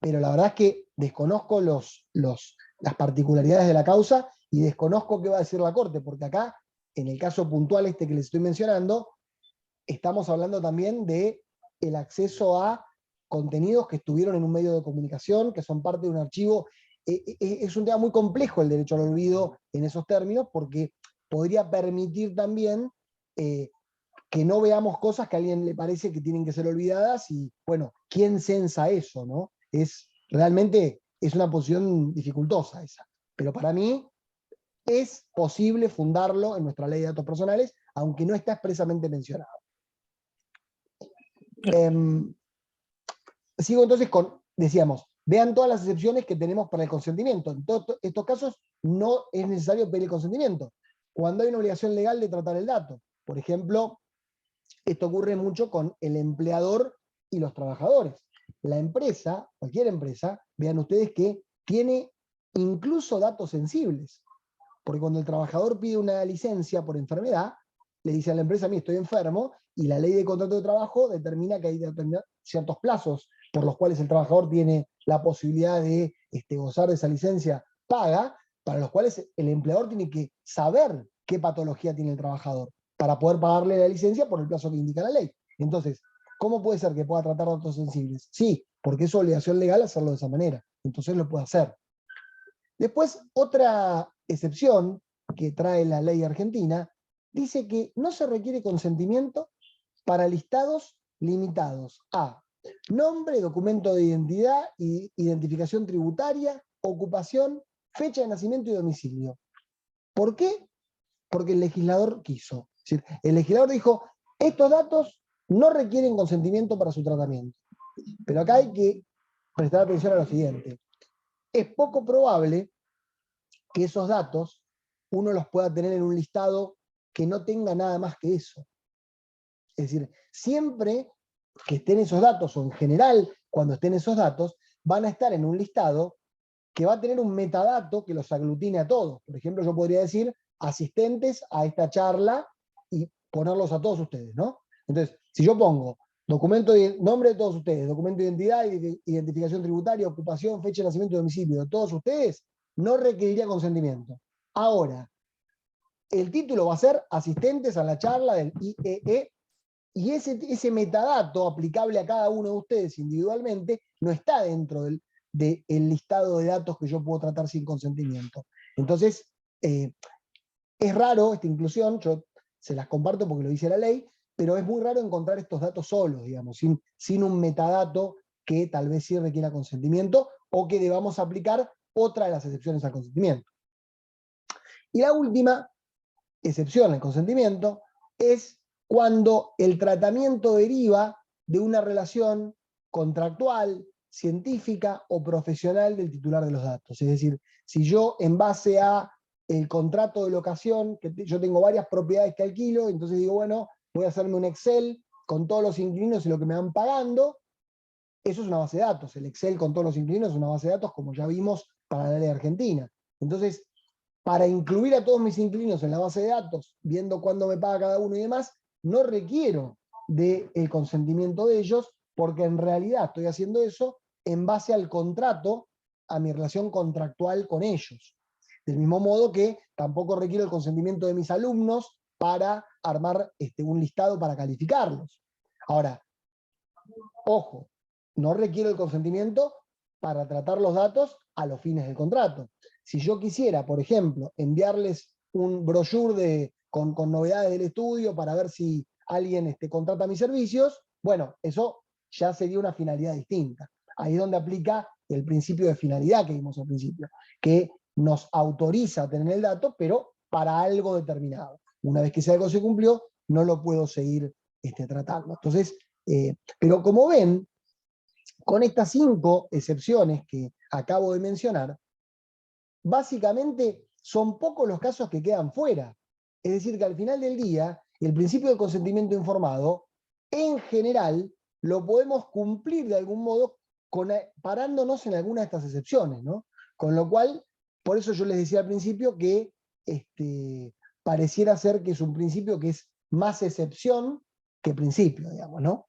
Pero la verdad es que desconozco las particularidades de la causa y desconozco qué va a decir la Corte, porque acá, en el caso puntual que les estoy mencionando, estamos hablando también de el acceso a contenidos que estuvieron en un medio de comunicación, que son parte de un archivo. Es un tema muy complejo el derecho al olvido en esos términos, porque podría permitir también que no veamos cosas que a alguien le parece que tienen que ser olvidadas y, bueno, ¿quién censa eso, no? Realmente es una posición dificultosa esa. Pero para mí es posible fundarlo en nuestra ley de datos personales, aunque no está expresamente mencionado. Sigo entonces decíamos, vean todas las excepciones que tenemos para el consentimiento. En todos estos casos no es necesario pedir el consentimiento. Cuando hay una obligación legal de tratar el dato, por ejemplo, esto ocurre mucho con el empleador y los trabajadores. La empresa, cualquier empresa, vean ustedes que tiene incluso datos sensibles. Porque cuando el trabajador pide una licencia por enfermedad, le dice a la empresa, a mí estoy enfermo, y la ley de contrato de trabajo determina que hay ciertos plazos por los cuales el trabajador tiene la posibilidad de gozar de esa licencia paga, para los cuales el empleador tiene que saber qué patología tiene el trabajador para poder pagarle la licencia por el plazo que indica la ley. Entonces, ¿cómo puede ser que pueda tratar datos sensibles? Sí, porque es su obligación legal hacerlo de esa manera. Entonces lo puede hacer. Después, otra excepción que trae la ley argentina dice que no se requiere consentimiento para listados limitados a nombre, documento de identidad, identificación tributaria, ocupación, fecha de nacimiento y domicilio. ¿Por qué? Porque el legislador quiso. Es decir, el legislador dijo, estos datos no requieren consentimiento para su tratamiento. Pero acá hay que prestar atención a lo siguiente. Es poco probable que esos datos uno los pueda tener en un listado que no tenga nada más que eso. Es decir, siempre que estén esos datos, o en general cuando estén esos datos, van a estar en un listado que va a tener un metadato que los aglutine a todos. Por ejemplo, yo podría decir asistentes a esta charla y ponerlos a todos ustedes, ¿no? Entonces, si yo pongo nombre de todos ustedes, documento de identidad, identificación tributaria, ocupación, fecha de nacimiento y domicilio de todos ustedes, no requeriría consentimiento. Ahora, el título va a ser asistentes a la charla del IEE, y ese metadato aplicable a cada uno de ustedes individualmente no está dentro del listado de datos que yo puedo tratar sin consentimiento. Entonces, es raro esta inclusión, yo se las comparto porque lo dice la ley, pero es muy raro encontrar estos datos solos, digamos, sin un metadato que tal vez sí requiera consentimiento o que debamos aplicar otra de las excepciones al consentimiento. Y la última excepción al consentimiento es cuando el tratamiento deriva de una relación contractual, científica o profesional del titular de los datos. Es decir, si yo en base a el contrato de locación, que yo tengo varias propiedades que alquilo, entonces digo, bueno, voy a hacerme un Excel con todos los inquilinos y lo que me van pagando, eso es una base de datos. El Excel con todos los inquilinos es una base de datos, como ya vimos para la ley argentina. Entonces, para incluir a todos mis inquilinos en la base de datos, viendo cuándo me paga cada uno y demás, no requiero del consentimiento de ellos, porque en realidad estoy haciendo eso en base al contrato, a mi relación contractual con ellos. Del mismo modo que tampoco requiero el consentimiento de mis alumnos para armar un listado para calificarlos. Ahora, ojo, no requiero el consentimiento para tratar los datos a los fines del contrato. Si yo quisiera, por ejemplo, enviarles un brochure con novedades del estudio para ver si alguien contrata mis servicios, bueno, eso ya sería una finalidad distinta. Ahí es donde aplica el principio de finalidad que vimos al principio, que nos autoriza a tener el dato, pero para algo determinado. Una vez que ese algo se cumplió, no lo puedo seguir tratando. Entonces, pero como ven, con estas 5 excepciones que acabo de mencionar, básicamente son pocos los casos que quedan fuera. Es decir, que al final del día, el principio del consentimiento informado, en general, lo podemos cumplir de algún modo parándonos en alguna de estas excepciones, ¿no? Con lo cual, por eso yo les decía al principio que pareciera ser que es un principio que es más excepción que principio, digamos, ¿no?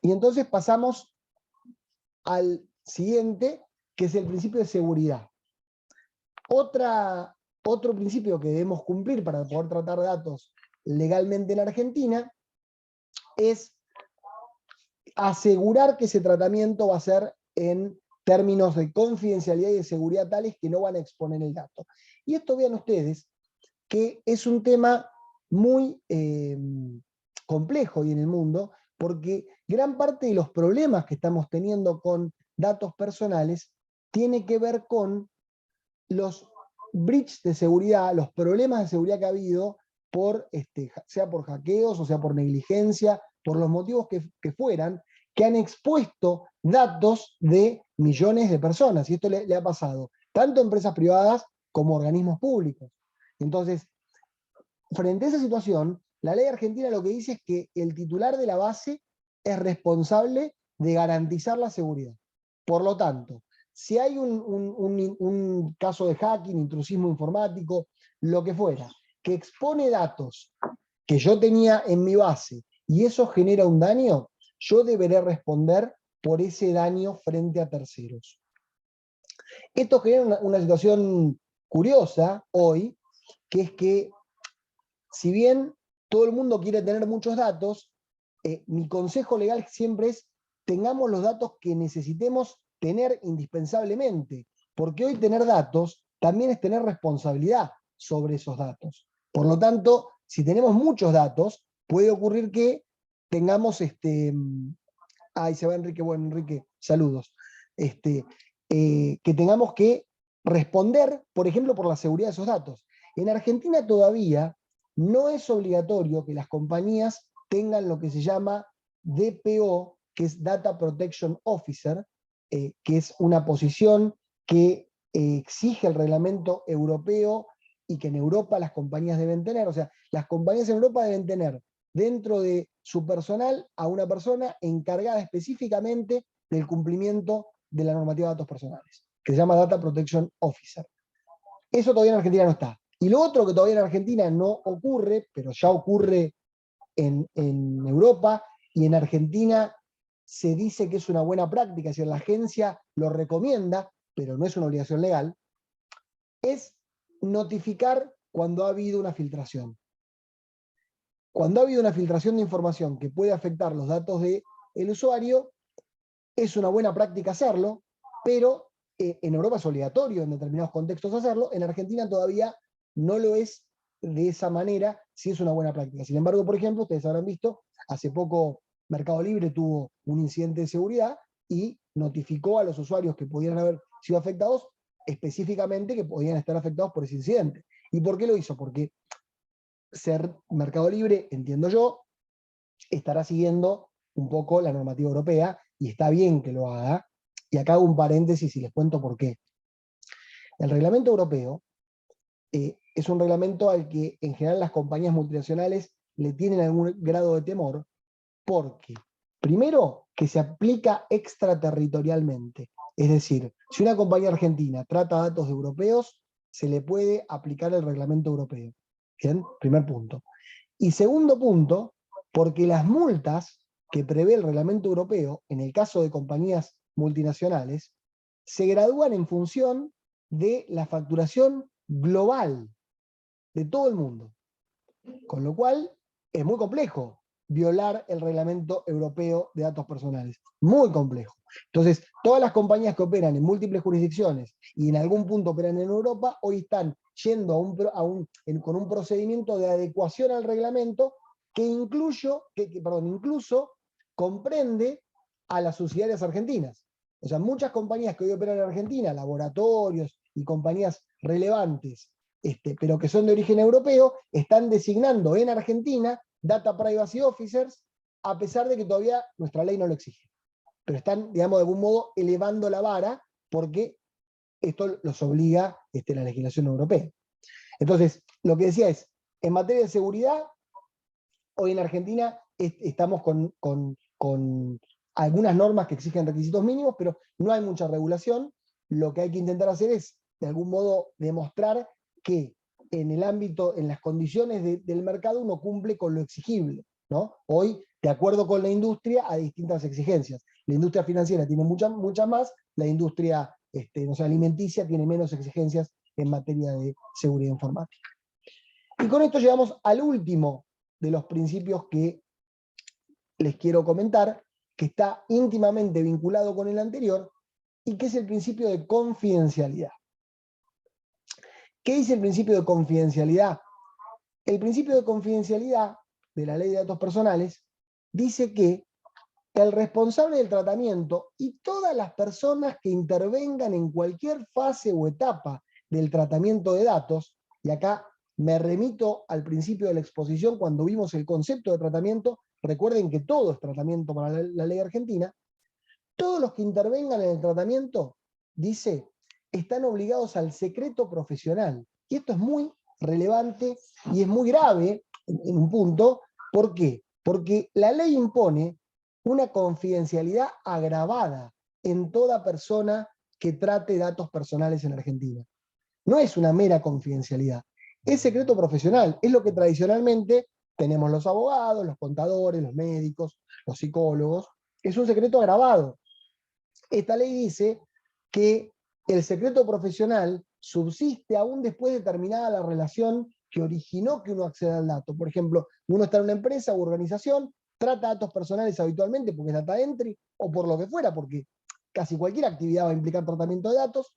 Y entonces pasamos al siguiente, que es el principio de seguridad. Otro principio que debemos cumplir para poder tratar datos legalmente en Argentina es asegurar que ese tratamiento va a ser en términos de confidencialidad y de seguridad tales que no van a exponer el dato. Y esto vean ustedes que es un tema muy complejo hoy en el mundo, porque gran parte de los problemas que estamos teniendo con datos personales tiene que ver con los breaches de seguridad, los problemas de seguridad que ha habido, sea por hackeos o sea por negligencia, por los motivos que fueran, que han expuesto datos de millones de personas. Y esto le ha pasado tanto a empresas privadas como a organismos públicos. Entonces, frente a esa situación, la ley argentina lo que dice es que el titular de la base es responsable de garantizar la seguridad. Por lo tanto, si hay un caso de hacking, intrusismo informático, lo que fuera, que expone datos que yo tenía en mi base y eso genera un daño, yo deberé responder por ese daño frente a terceros. Esto genera una situación curiosa hoy, que es que si bien todo el mundo quiere tener muchos datos, mi consejo legal siempre es tengamos los datos que necesitemos tener indispensablemente, porque hoy tener datos también es tener responsabilidad sobre esos datos. Por lo tanto, si tenemos muchos datos, puede ocurrir que tengamos ahí se va Enrique, bueno, Enrique, saludos. Que tengamos que responder, por ejemplo, por la seguridad de esos datos. En Argentina todavía no es obligatorio que las compañías tengan lo que se llama DPO, que es Data Protection Officer, que es una posición que exige el reglamento europeo y que en Europa las compañías deben tener. O sea, las compañías en Europa deben tener dentro de su personal a una persona encargada específicamente del cumplimiento de la normativa de datos personales, que se llama Data Protection Officer. Eso todavía en Argentina no está. Y lo otro que todavía en Argentina no ocurre, pero ya ocurre en Europa, y en Argentina se dice que es una buena práctica, es decir, la agencia lo recomienda, pero no es una obligación legal, es notificar cuando ha habido una filtración. Cuando ha habido una filtración de información que puede afectar los datos del usuario, es una buena práctica hacerlo, pero en Europa es obligatorio en determinados contextos hacerlo, en Argentina todavía no lo es de esa manera, si es una buena práctica. Sin embargo, por ejemplo, ustedes habrán visto, hace poco Mercado Libre tuvo un incidente de seguridad y notificó a los usuarios que pudieran haber sido afectados, específicamente que podían estar afectados por ese incidente. ¿Y por qué lo hizo? Porque Mercado Libre, entiendo yo, estará siguiendo un poco la normativa europea, y está bien que lo haga. Y acá hago un paréntesis y les cuento por qué. El reglamento europeo es un reglamento al que en general las compañías multinacionales le tienen algún grado de temor, porque, primero, que se aplica extraterritorialmente. Es decir, si una compañía argentina trata datos de europeos, se le puede aplicar el reglamento europeo. Bien, primer punto. Y segundo punto, porque las multas que prevé el reglamento europeo, en el caso de compañías multinacionales, se gradúan en función de la facturación global de todo el mundo. Con lo cual, es muy complejo violar el reglamento europeo de datos personales. Muy complejo. Entonces, todas las compañías que operan en múltiples jurisdicciones y en algún punto operan en Europa, hoy están yendo con un procedimiento de adecuación al reglamento que incluso comprende a las subsidiarias argentinas. O sea, muchas compañías que hoy operan en Argentina, laboratorios y compañías relevantes, pero que son de origen europeo, están designando en Argentina Data Privacy Officers, a pesar de que todavía nuestra ley no lo exige. Pero están, digamos, de algún modo elevando la vara porque esto los obliga la legislación europea. Entonces, lo que decía es, en materia de seguridad, hoy en Argentina estamos con algunas normas que exigen requisitos mínimos, pero no hay mucha regulación. Lo que hay que intentar hacer es, de algún modo, demostrar que en el ámbito, en las condiciones del mercado, uno cumple con lo exigible, ¿no? Hoy, de acuerdo con la industria, hay distintas exigencias. La industria financiera tiene muchas más, la industria alimenticia tiene menos exigencias en materia de seguridad informática. Y con esto llegamos al último de los principios que les quiero comentar, que está íntimamente vinculado con el anterior, y que es el principio de confidencialidad. ¿Qué dice el principio de confidencialidad? El principio de confidencialidad de la Ley de Datos Personales dice que el responsable del tratamiento y todas las personas que intervengan en cualquier fase o etapa del tratamiento de datos, y acá me remito al principio de la exposición cuando vimos el concepto de tratamiento, recuerden que todo es tratamiento para la ley argentina, todos los que intervengan en el tratamiento, dice, están obligados al secreto profesional. Y esto es muy relevante y es muy grave en un punto. ¿Por qué? Porque la ley impone una confidencialidad agravada en toda persona que trate datos personales en Argentina. No es una mera confidencialidad, es secreto profesional, es lo que tradicionalmente tenemos los abogados, los contadores, los médicos, los psicólogos, es un secreto agravado. Esta ley dice que el secreto profesional subsiste aún después de terminada la relación que originó que uno acceda al dato. Por ejemplo, uno está en una empresa u organización, trata datos personales habitualmente porque es data entry, o por lo que fuera, porque casi cualquier actividad va a implicar tratamiento de datos.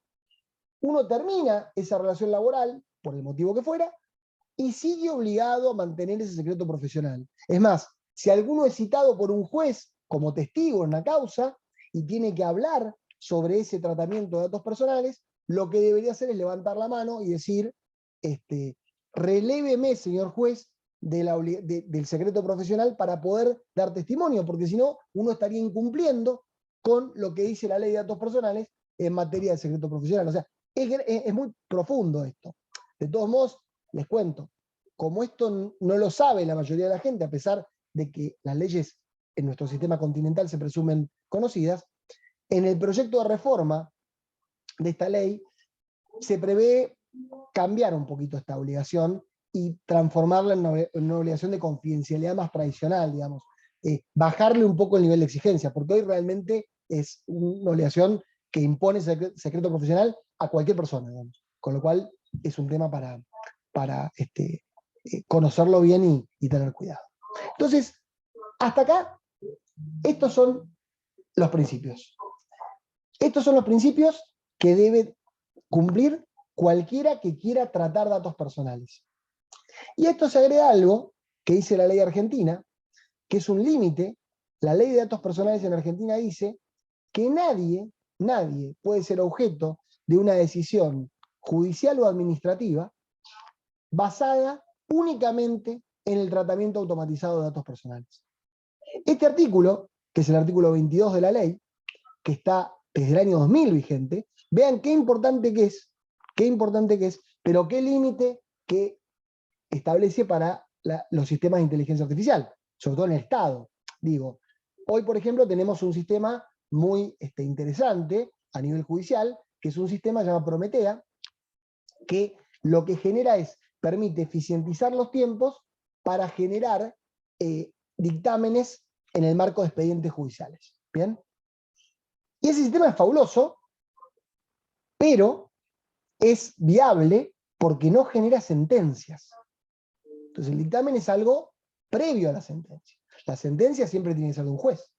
Uno termina esa relación laboral, por el motivo que fuera, y sigue obligado a mantener ese secreto profesional. Es más, si alguno es citado por un juez como testigo en una causa y tiene que hablar sobre ese tratamiento de datos personales, lo que debería hacer es levantar la mano y decir, reléveme, señor juez, del secreto profesional para poder dar testimonio, porque si no, uno estaría incumpliendo con lo que dice la ley de datos personales en materia de secreto profesional. O sea, es muy profundo esto. De todos modos, les cuento, como esto no lo sabe la mayoría de la gente, a pesar de que las leyes en nuestro sistema continental se presumen conocidas, en el proyecto de reforma de esta ley se prevé cambiar un poquito esta obligación y transformarla en una obligación de confidencialidad más tradicional, digamos. Bajarle un poco el nivel de exigencia, porque hoy realmente es una obligación que impone secreto profesional a cualquier persona, digamos. Con lo cual es un tema para conocerlo bien y tener cuidado. Entonces, hasta acá, estos son los principios. Estos son los principios que debe cumplir cualquiera que quiera tratar datos personales. Y a esto se agrega algo que dice la ley argentina, que es un límite. La ley de datos personales en Argentina dice que nadie puede ser objeto de una decisión judicial o administrativa basada únicamente en el tratamiento automatizado de datos personales. Este artículo, que es el artículo 22 de la ley, que está desde el año 2000 vigente, vean qué importante que es, pero qué límite que establece para los sistemas de inteligencia artificial, sobre todo en el Estado. Digo, hoy, por ejemplo, tenemos un sistema muy interesante a nivel judicial, que es un sistema llamado Prometea, que lo que genera permite eficientizar los tiempos para generar dictámenes en el marco de expedientes judiciales. ¿Bien? Y ese sistema es fabuloso, pero es viable porque no genera sentencias. Entonces el dictamen es algo previo a la sentencia. La sentencia siempre tiene que ser de un juez.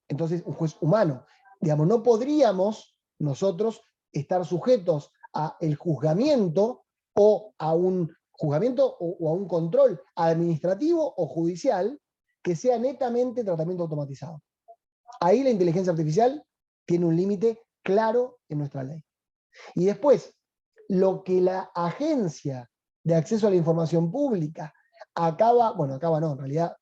Entonces, un juez humano. Digamos, no podríamos nosotros estar sujetos a el juzgamiento o a un juzgamiento o a un control administrativo o judicial que sea netamente tratamiento automatizado. Ahí la inteligencia artificial tiene un límite claro en nuestra ley. Y después, lo que la Agencia de Acceso a la Información Pública en realidad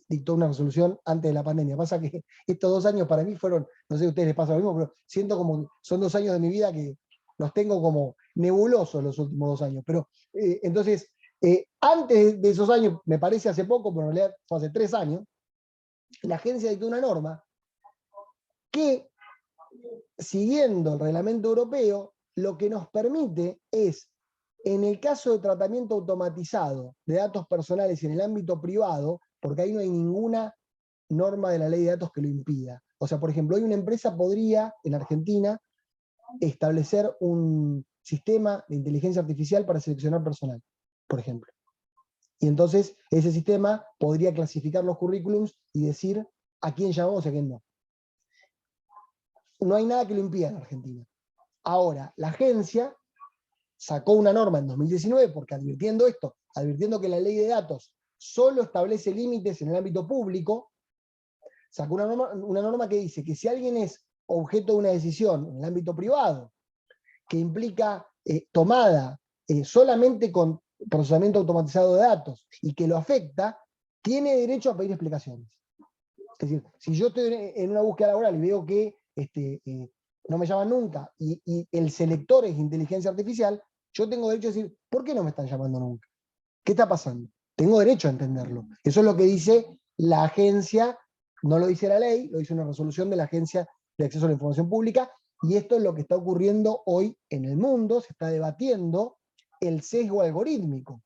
dictó una resolución antes de la pandemia. Pasa que estos 2 años para mí fueron, no sé si a ustedes les pasa lo mismo, pero siento como que son 2 años de mi vida que los tengo como nebulosos los últimos 2 años. Pero entonces, antes de esos años, me parece hace poco, pero en realidad fue hace 3 años, la agencia dictó una norma que, siguiendo el reglamento europeo, lo que nos permite es, en el caso de tratamiento automatizado de datos personales en el ámbito privado, porque ahí no hay ninguna norma de la ley de datos que lo impida. O sea, por ejemplo, hoy una empresa podría, en Argentina, establecer un sistema de inteligencia artificial para seleccionar personal, por ejemplo. Y entonces ese sistema podría clasificar los currículums y decir a quién llamamos y a quién no. No hay nada que lo impida en Argentina. Ahora, la agencia sacó una norma en 2019, porque advirtiendo que la ley de datos solo establece límites en el ámbito público, sacó una norma que dice que si alguien es objeto de una decisión en el ámbito privado, que implica tomada solamente con procesamiento automatizado de datos y que lo afecta, tiene derecho a pedir explicaciones. Es decir, si yo estoy en una búsqueda laboral y veo que no me llaman nunca y el selector es inteligencia artificial, yo tengo derecho a decir, ¿por qué no me están llamando nunca? ¿Qué está pasando? Tengo derecho a entenderlo. Eso es lo que dice la agencia, no lo dice la ley, lo dice una resolución de la Agencia de Acceso a la Información Pública, y esto es lo que está ocurriendo hoy en el mundo, se está debatiendo el sesgo algorítmico.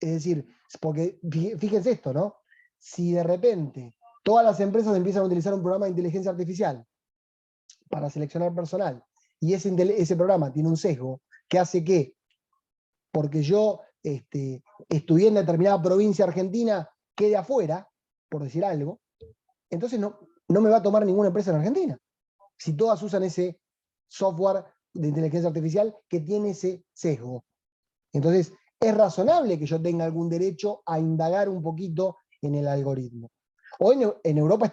Es decir, porque fíjense esto, ¿no? Si de repente todas las empresas empiezan a utilizar un programa de inteligencia artificial para seleccionar personal, y ese programa tiene un sesgo que hace que, porque yo estudié en determinada provincia argentina, quede afuera, por decir algo, entonces no me va a tomar ninguna empresa en Argentina. Si todas usan ese software de inteligencia artificial que tiene ese sesgo. Entonces, es razonable que yo tenga algún derecho a indagar un poquito en el algoritmo. Hoy en Europa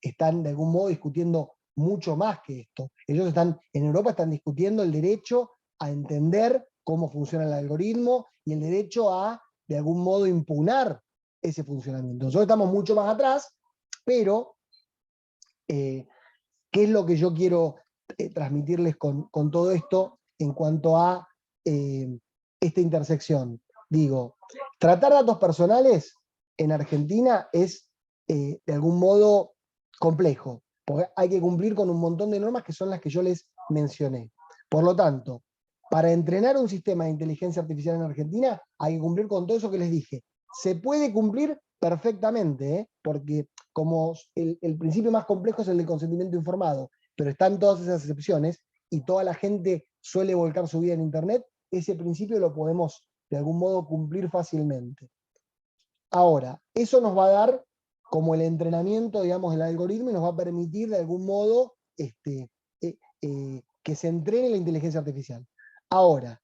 están de algún modo discutiendo mucho más que esto. En Europa están discutiendo el derecho a entender cómo funciona el algoritmo y el derecho a, de algún modo, impugnar ese funcionamiento. Nosotros estamos mucho más atrás, pero ¿qué es lo que yo quiero transmitirles con todo esto en cuanto a esta intersección? Digo, tratar datos personales en Argentina es de algún modo complejo, porque hay que cumplir con un montón de normas que son las que yo les mencioné. Por lo tanto, para entrenar un sistema de inteligencia artificial en Argentina, hay que cumplir con todo eso que les dije. Se puede cumplir perfectamente, porque como el principio más complejo es el del consentimiento informado, pero están todas esas excepciones, y toda la gente suele volcar su vida en Internet, ese principio lo podemos de algún modo cumplir fácilmente. Ahora, eso nos va a dar como el entrenamiento, digamos, del algoritmo, y nos va a permitir de algún modo que se entrene la inteligencia artificial. Ahora,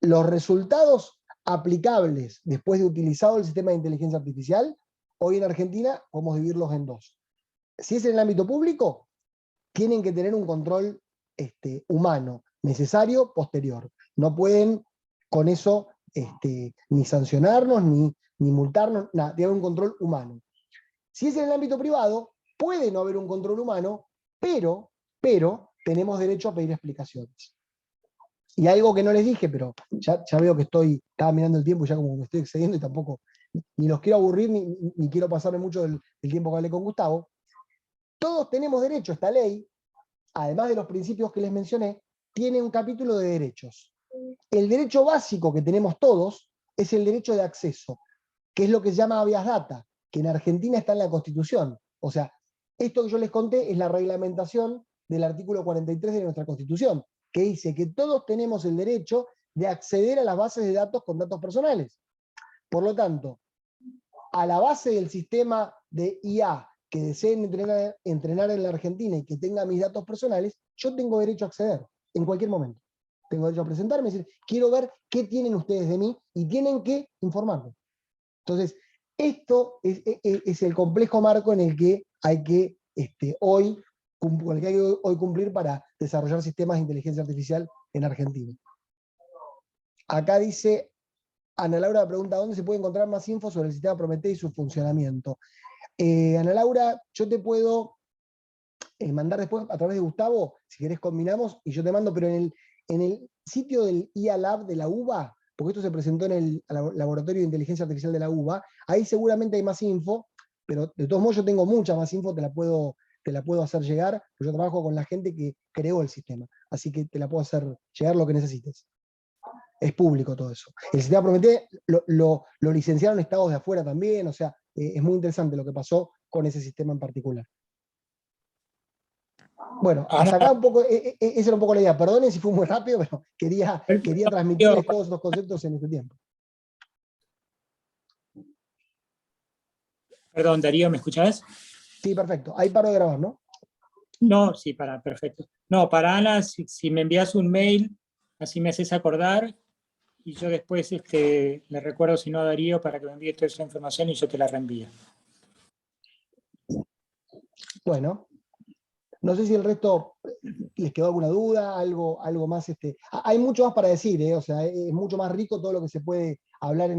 los resultados aplicables después de utilizado el sistema de inteligencia artificial, hoy en Argentina podemos dividirlos en dos. Si es en el ámbito público, tienen que tener un control humano, necesario, posterior. No pueden con eso ni sancionarnos, ni multarnos, nada, tienen un control humano. Si es en el ámbito privado, puede no haber un control humano, pero tenemos derecho a pedir explicaciones. Y algo que no les dije, pero ya veo que estaba mirando el tiempo y ya como me estoy excediendo y tampoco, ni los quiero aburrir, ni quiero pasarme mucho del tiempo que hablé con Gustavo. Todos tenemos derecho a esta ley, además de los principios que les mencioné, tiene un capítulo de derechos. El derecho básico que tenemos todos es el derecho de acceso, que es lo que se llama habeas data, que en Argentina está en la Constitución. O sea, esto que yo les conté es la reglamentación del artículo 43 de nuestra Constitución, que dice que todos tenemos el derecho de acceder a las bases de datos con datos personales. Por lo tanto, a la base del sistema de IA que deseen entrenar en la Argentina y que tenga mis datos personales, yo tengo derecho a acceder en cualquier momento. Tengo derecho a presentarme y decir, quiero ver qué tienen ustedes de mí y tienen que informarme. Entonces, esto es el complejo marco en el que hay que hoy cumplir para desarrollar sistemas de inteligencia artificial en Argentina. Acá dice, Ana Laura pregunta, ¿dónde se puede encontrar más info sobre el sistema Prometeo y su funcionamiento? Ana Laura, yo te puedo mandar después a través de Gustavo, si querés combinamos, y yo te mando, pero en el sitio del IA Lab de la UBA, porque esto se presentó en el Laboratorio de Inteligencia Artificial de la UBA, ahí seguramente hay más info, pero de todos modos yo tengo mucha más info, te la puedo hacer llegar, porque yo trabajo con la gente que creó el sistema, así que te la puedo hacer llegar lo que necesites. Es público todo eso. El sistema Prometeo lo licenciaron estados de afuera también, o sea, es muy interesante lo que pasó con ese sistema en particular. Bueno, hasta acá un poco, esa era un poco la idea. Perdonen si fue muy rápido, pero quería transmitirles todos estos conceptos en este tiempo. Perdón, Darío, ¿me escuchás? Sí, perfecto. Ahí paro de grabar, ¿no? No, sí, perfecto. No, para Ana, si me envías un mail, así me haces acordar, y yo después le recuerdo si no a Darío para que me envíe toda esa información y yo te la reenvío. Bueno, no sé si el resto les quedó alguna duda, algo más. Hay mucho más para decir, o sea, es mucho más rico todo lo que se puede hablar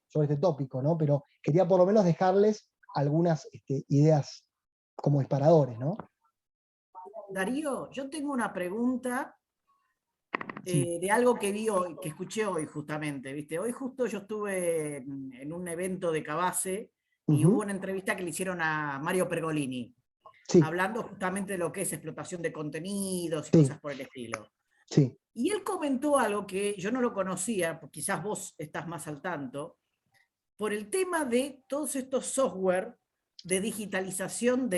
sobre este tópico, ¿no? Pero quería por lo menos dejarles algunas ideas como disparadores, ¿no? Darío, yo tengo una pregunta de algo que vi hoy, que escuché hoy justamente, ¿viste? Hoy justo yo estuve en un evento de Cabase y hubo una entrevista que le hicieron a Mario Pergolini, sí, hablando justamente de lo que es explotación de contenidos y sí, cosas por el estilo. sí. Y él comentó algo que yo no lo conocía, porque quizás vos estás más al tanto, por el tema de todos estos software de digitalización de